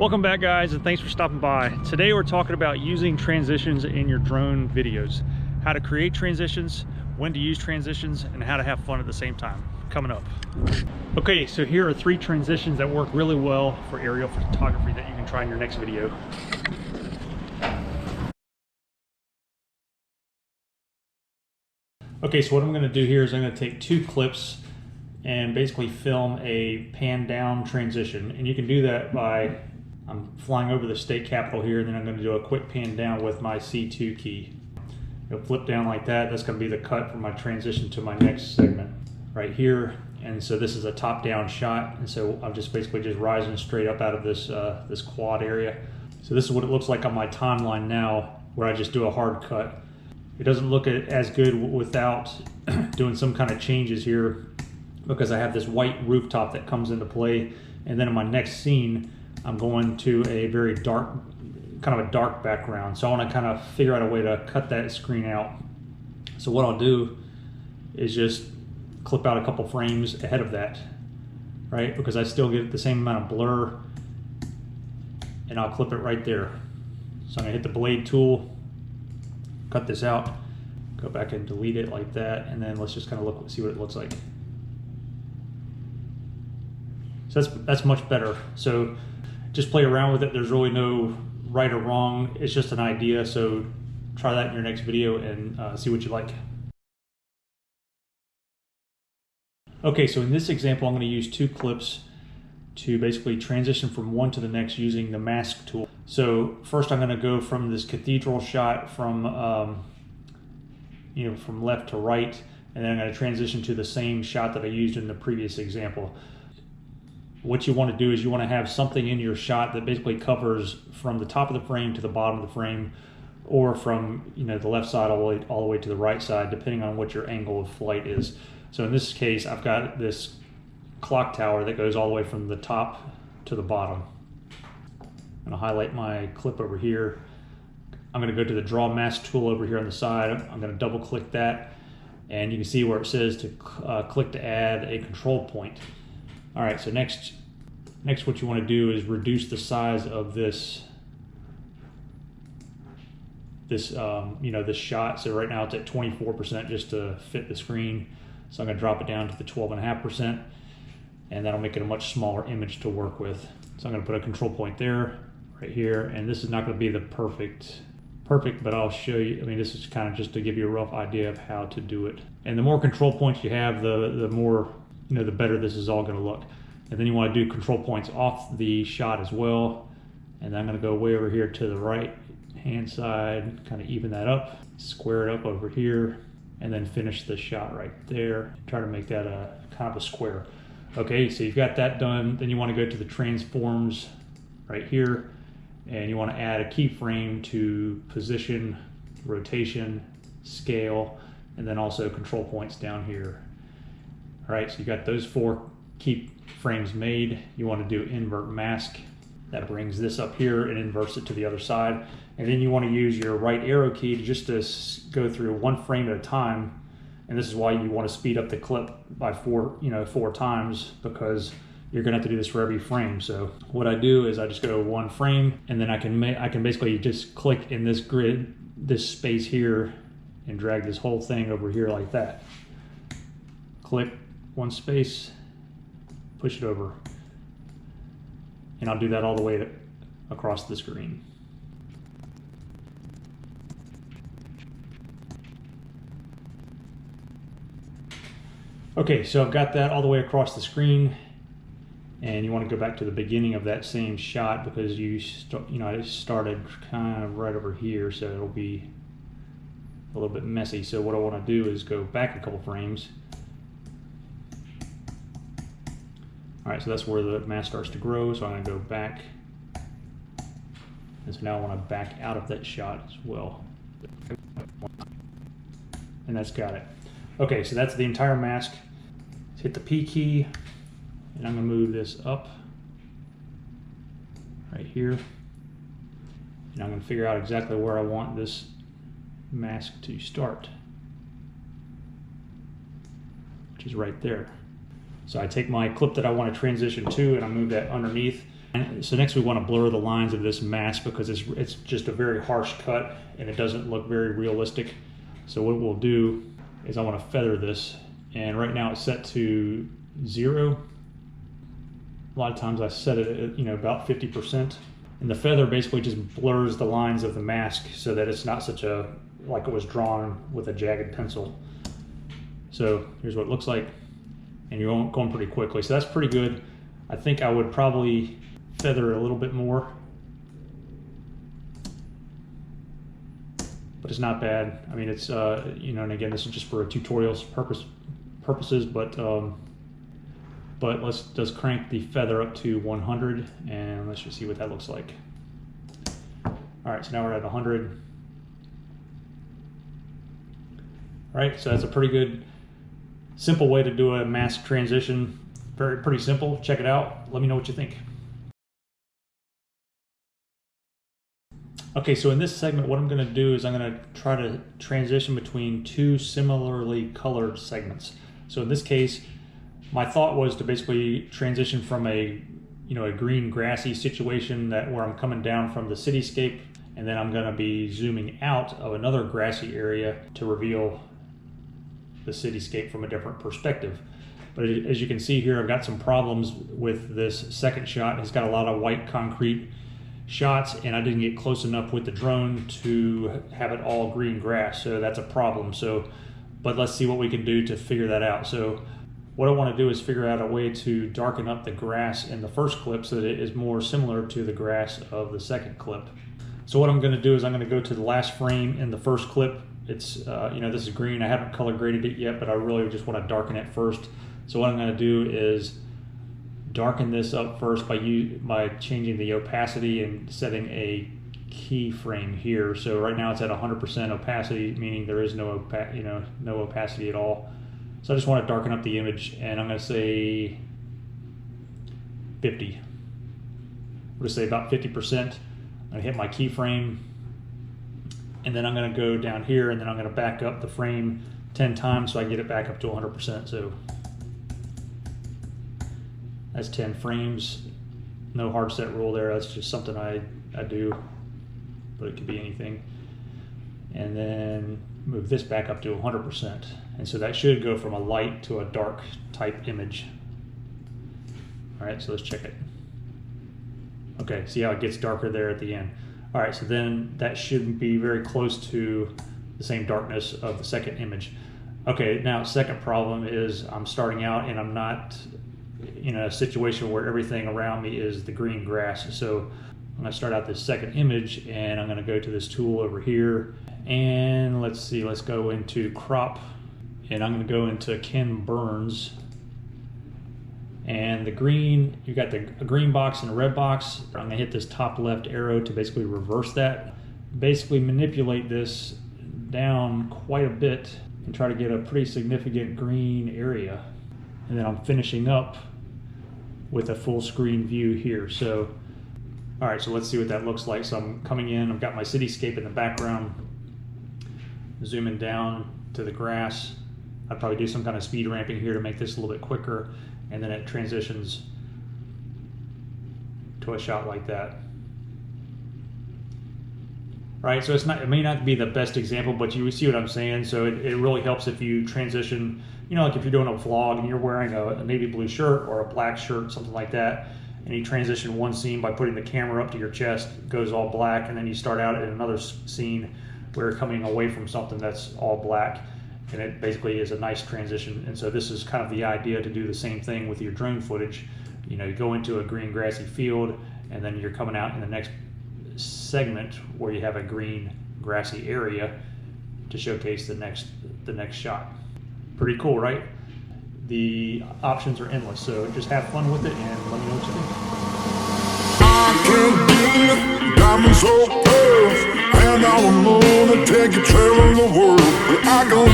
Welcome back, guys, and thanks for stopping by. Today we're talking about using transitions in your drone videos, how to create transitions, when to use transitions, and how to have fun at the same time. Coming up. Okay, so here are 3 transitions that work really well for aerial photography that you can try in your next video. Okay, so what I'm going to do here is I'm going to take 2 clips and basically film a pan down transition, and you can do that by I'm flying over the state capitol here, and then I'm going to do a quick pan down with my C2 key. It'll flip down like that. That's going to be the cut for my transition to my next segment right here. And so this is a top-down shot, and so I'm just basically just rising straight up out of this this quad area. So this is what it looks like on my timeline now, where I just do a hard cut. It doesn't look as good without doing some kind of changes here, because I have this white rooftop that comes into play, and then in my next scene I'm going to a very dark, kind of a dark background. So I want to kind of figure out a way to cut that screen out. So what I'll do is just clip out a couple frames ahead of that, right? Because I still get the same amount of blur, and I'll clip it right there. So I'm gonna hit the blade tool, cut this out, go back and delete it like that, and then let's just kind of see what it looks like. So that's much better. So just play around with it. There's really no right or wrong. It's just an idea. So try that in your next video and see what you like. Okay, so in this example, I'm going to use 2 clips to basically transition from one to the next using the mask tool. So first I'm going to go from this cathedral shot from from left to right, and then I'm going to transition to the same shot that I used in the previous example. What you want to do is you want to have something in your shot that basically covers from the top of the frame to the bottom of the frame, or from the left side all the way to the right side, depending on what your angle of flight is. So in this case, I've got this clock tower that goes all the way from the top to the bottom. I'm going to highlight my clip over here. I'm going to go to the draw mask tool over here on the side. I'm going to double click that, and you can see where it says to click to add a control point. All right, so next what you want to do is reduce the size of this shot. So right now it's at 24% just to fit the screen. So I'm going to drop it down to the 12.5%, and that'll make it a much smaller image to work with. So I'm going to put a control point there, right here, and this is not going to be the perfect, but I'll show you. I mean, this is kind of just to give you a rough idea of how to do it. And the more control points you have, the more, the better this is all going to look. And then you want to do control points off the shot as well. And I'm going to go way over here to the right hand side, kind of even that up, square it up over here, and then finish the shot right there. Try to make that a kind of a square. Okay, so you've got that done. Then you want to go to the transforms right here, and you want to add a keyframe to position, rotation, scale, and then also control points down here. All right, so you got those 4 key frames made. You want to do invert mask. That brings this up here and inverts it to the other side. And then you want to use your right arrow key to just to go through 1 frame at a time. And this is why you want to speed up the clip by 4 times, because you're going to have to do this for every frame. So what I do is I just go 1 frame, and then I can basically just click in this grid, this space here, and drag this whole thing over here like that. Click 1 space, push it over, and I'll do that all the way across the screen. Okay, so I've got that all the way across the screen, and you want to go back to the beginning of that same shot, because I started kind of right over here, so it'll be a little bit messy. So what I want to do is go back a couple frames. All right, so that's where the mask starts to grow, so I'm going to go back. And so now I want to back out of that shot as well. And that's got it. Okay, so that's the entire mask. Let's hit the P key, and I'm going to move this up right here. And I'm going to figure out exactly where I want this mask to start, which is right there. So I take my clip that I want to transition to, and I move that underneath, And so next we want to blur the lines of this mask because it's just a very harsh cut and it doesn't look very realistic. So what we'll do is I want to feather this, and right now it's set to 0. A lot of times I set it at, you know, about 50%. And the feather basically just blurs the lines of the mask so that it's not such a, like it was drawn with a jagged pencil. So here's what it looks like, and you're going pretty quickly. So that's pretty good. I think I would probably feather it a little bit more, but it's not bad. I mean, it's, you know, and again, this is just for a tutorial's purposes, but let's just crank the feather up to 100 and let's just see what that looks like. All right, so now we're at 100. All right, so that's a pretty good, simple way to do a mask transition. Pretty simple. Check it out. Let me know what you think. Okay, so in this segment, what I'm going to do is I'm going to try to transition between two similarly colored segments. So in this case, my thought was to basically transition from a green grassy situation where I'm coming down from the cityscape, and then I'm going to be zooming out of another grassy area to reveal the cityscape from a different perspective. But as you can see here, I've got some problems with this second shot. It's got a lot of white concrete shots, and I didn't get close enough with the drone to have it all green grass, so that's a problem. But let's see what we can do to figure that out. So what I want to do is figure out a way to darken up the grass in the first clip so that it is more similar to the grass of the second clip. So what I'm going to do is I'm going to go to the last frame in the first clip. It's this is green. I haven't color graded it yet, but I really just want to darken it first. So what I'm going to do is darken this up first by changing the opacity and setting a keyframe here. So right now it's at 100% opacity, meaning there is no opacity at all. So I just want to darken up the image, and I'm going to say 50. I'm going to say about 50%. I'm going to hit my keyframe, and then I'm going to go down here, and then I'm going to back up the frame 10 times so I get it back up to 100%. So that's 10 frames. No hard set rule there. That's just something I do, but it could be anything. And then move this back up to 100%. And so that should go from a light to a dark type image. All right, so let's check it. Okay, see how it gets darker there at the end. All right, so then that should be very close to the same darkness of the second image. Okay, now second problem is I'm starting out and I'm not in a situation where everything around me is the green grass. So I'm gonna start out this second image, and I'm gonna go to this tool over here, and let's see, let's go into crop, and I'm gonna go into Ken Burns. And the green, you got the green box and a red box. I'm gonna hit this top left arrow to basically reverse that. Basically manipulate this down quite a bit and try to get a pretty significant green area. And then I'm finishing up with a full screen view here. So, all right, so let's see what that looks like. So I'm coming in, I've got my cityscape in the background, zooming down to the grass. I'd probably do some kind of speed ramping here to make this a little bit quicker, and then it transitions to a shot like that. Right, so it may not be the best example, but you see what I'm saying. So it really helps if you transition, like if you're doing a vlog and you're wearing a navy blue shirt or a black shirt, something like that, and you transition one scene by putting the camera up to your chest, it goes all black, and then you start out in another scene where you're coming away from something that's all black, and it basically is a nice transition. And so this is kind of the idea to do the same thing with your drone footage. You go into a green grassy field, and then you're coming out in the next segment where you have a green grassy area to showcase the next shot. Pretty cool, right? The options are endless, so just have fun with it and let me know what you think. I can't diamonds so pale, and I wanna take you traveling the world. I can